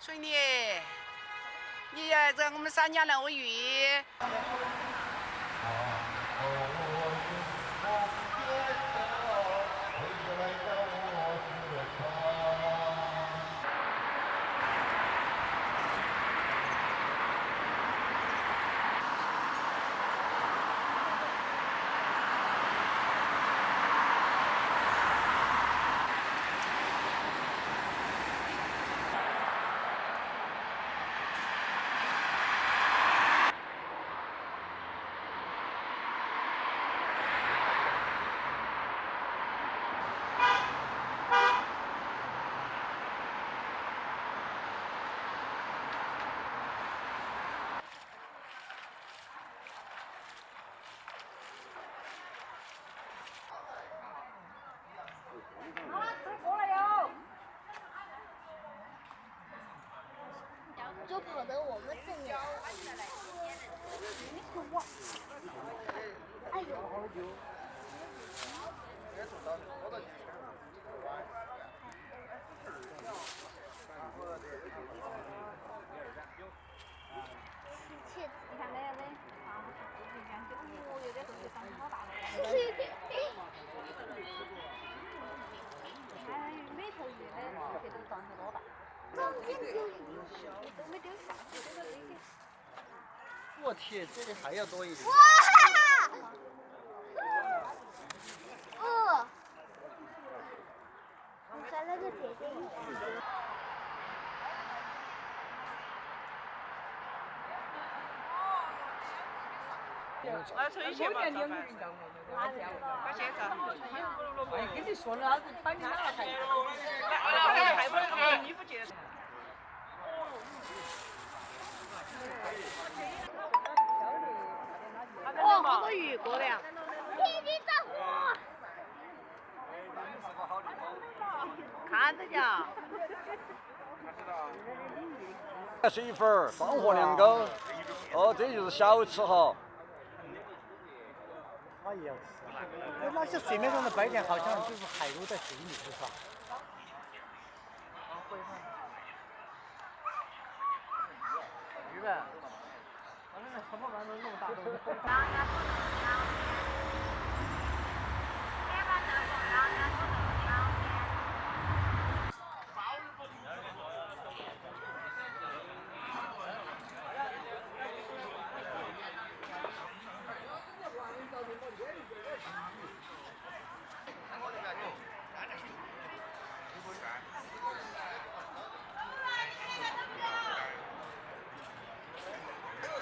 水泥，你在我们3家那位鱼。就跑得我们这里。哎呦！切！你看那样的，有点东西长得好大了。哎，每头鱼的刺皮都长得多大？中间就都没丢下，就丢到这些。我天，这里还要多一点。哇！你在那个姐姐一起。来存钱嘛，咋办？把钱噻。哎，跟你说了，把你拿来还。还不能衣服借。哦，好多鱼过的呀！天地着火！看着呀。水粉、帮货凉糕，哦，这就是小吃哈。他也要吃。那些水面上的白点好像就是海螺在水里，是吧？鱼呗，反正什么玩意都那么大东西。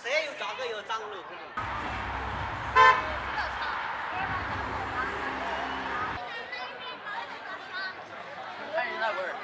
这又价格又涨了。看你那味儿。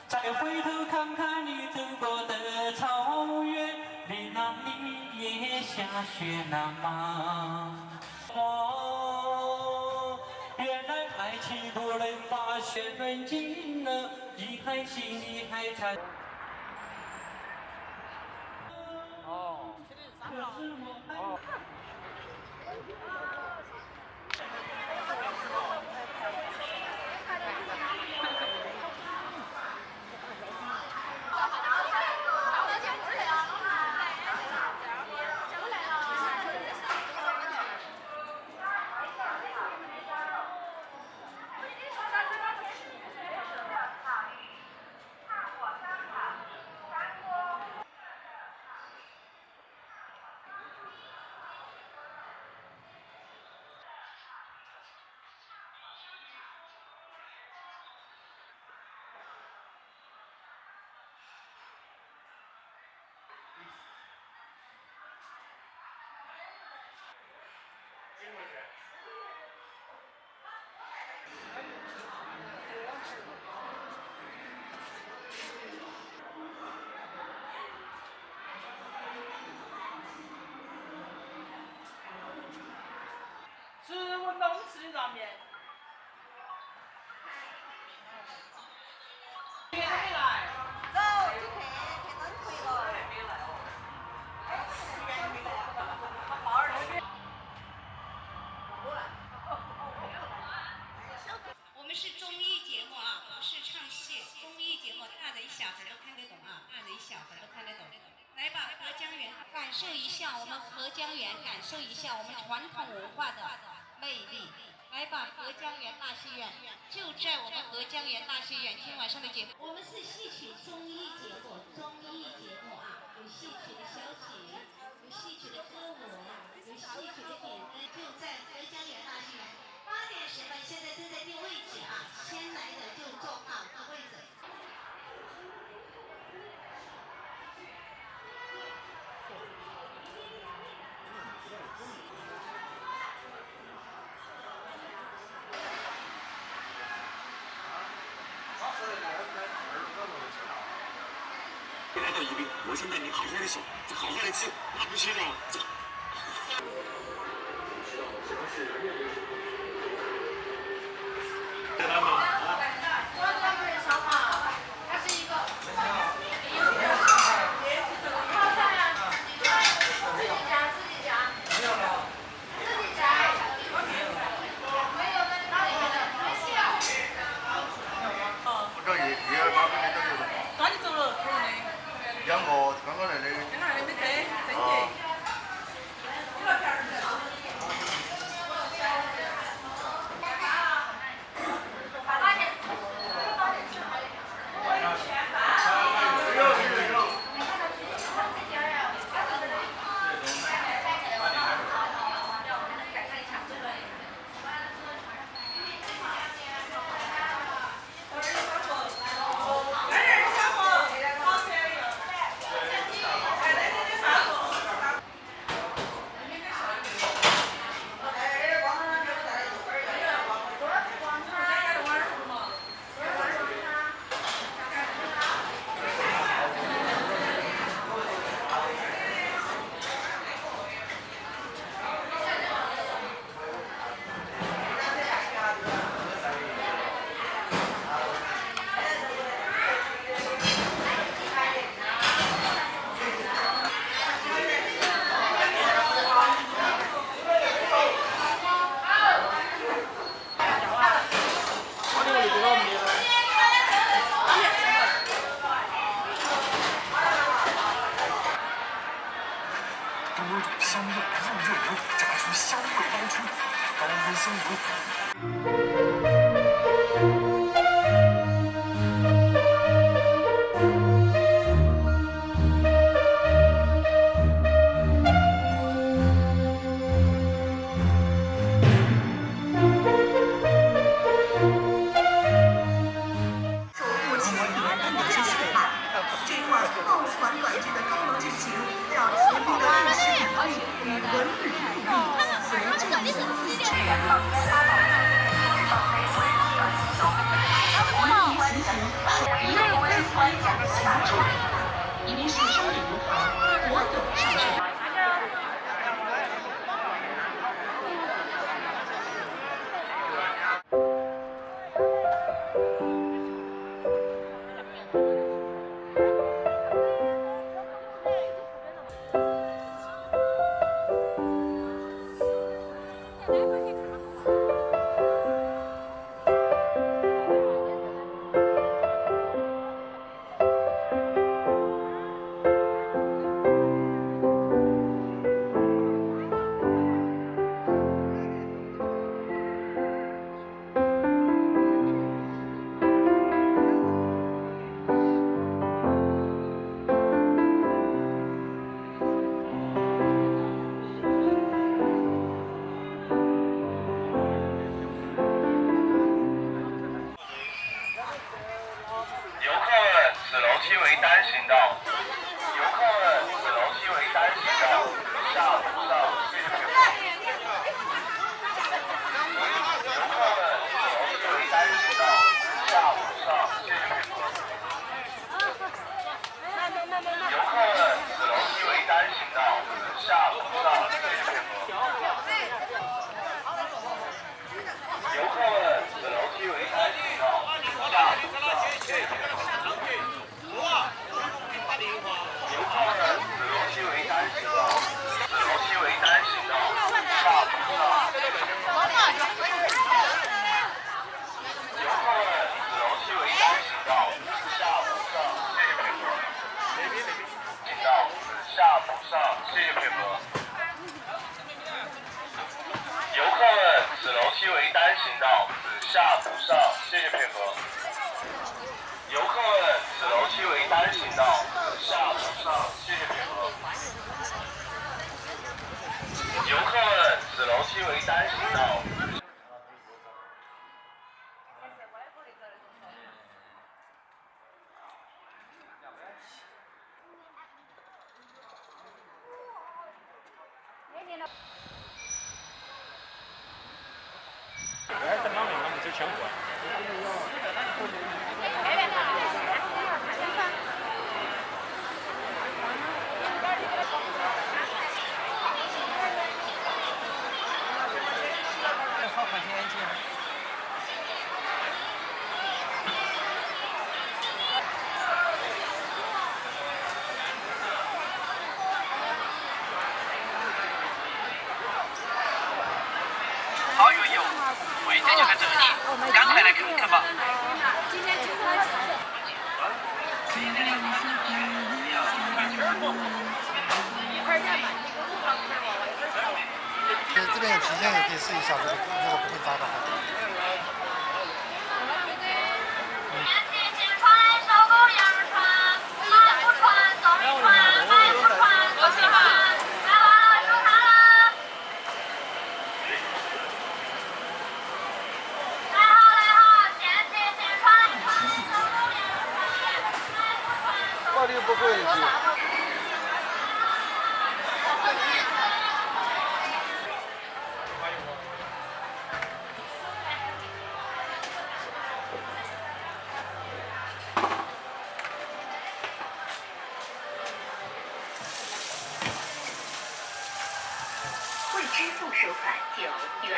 再回头看看你走过的草原，你那里也下雪了吗？哦，原来爱情不能把雪分尽了，遗憾心里还残。哦。哦。心脏面。还没来。走，就看到你回了。还没来哦。我们是综艺节目啊，不是唱戏。综艺节目大人小孩都看得懂啊，大人小孩都看得懂。来吧，合江园，感受一下我们合江园，感受一下我们传统文化的魅力。来吧，合江园大戏院就在我们合江园大戏院。今晚上的节目，我们是戏曲综艺节目，啊，有戏曲的小品，有戏曲的歌舞，有戏曲的点灯，就在合江园大戏院。8点10分，现在正在定位置啊，先来的就坐好个位置。来到宜宾，我想带您好好的耍，再好好的吃，那必须的。走。两个刚刚来的。刚刚来的没蒸。香热热油炸出香味包出，高温生油。宜宾市商业银行国有上市。期为单行道，游客们，此楼梯为单行道，下五上，谢谢配合。游客们，此楼梯为单行道，下五上，谢谢配合。游客们，此楼梯为单行道，下五上，谢谢配合。此楼梯为单行道，此下不上，谢谢配合。游客们，此楼梯为单行道，此下不上，谢谢配合。游客们，此楼梯为单行道。好友有，回家就在这里，赶快来看看吧。这边有提线也可以试一下，这个不会扎的。这个不会去。未支付收款9元。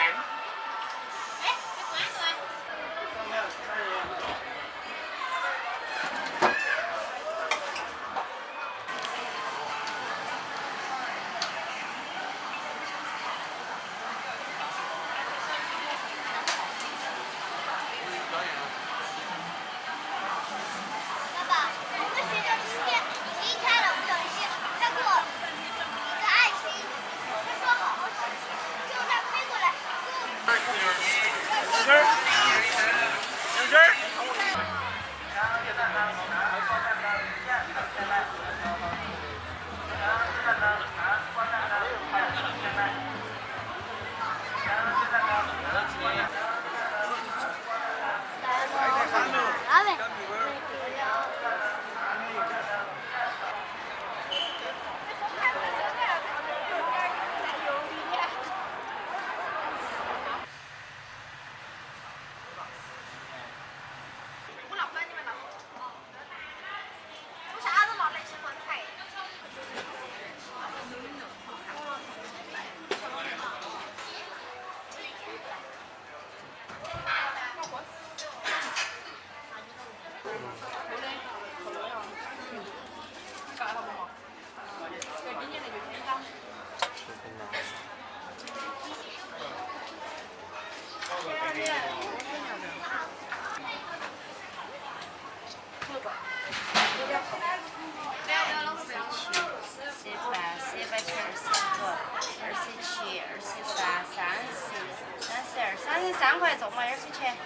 33块重嘛，20钱。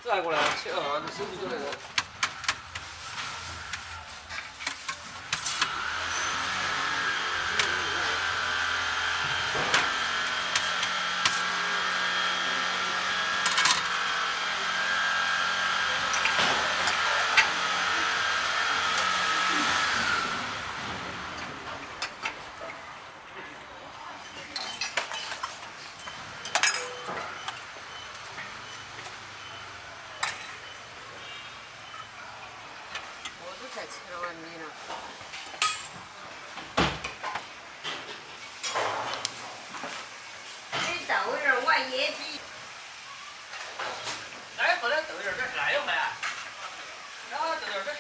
再过来，切好，这手机就那个。都快吃了碗米了。给豆仁碗椰皮。来，放点豆仁，这是哪样卖啊？然后豆仁这是。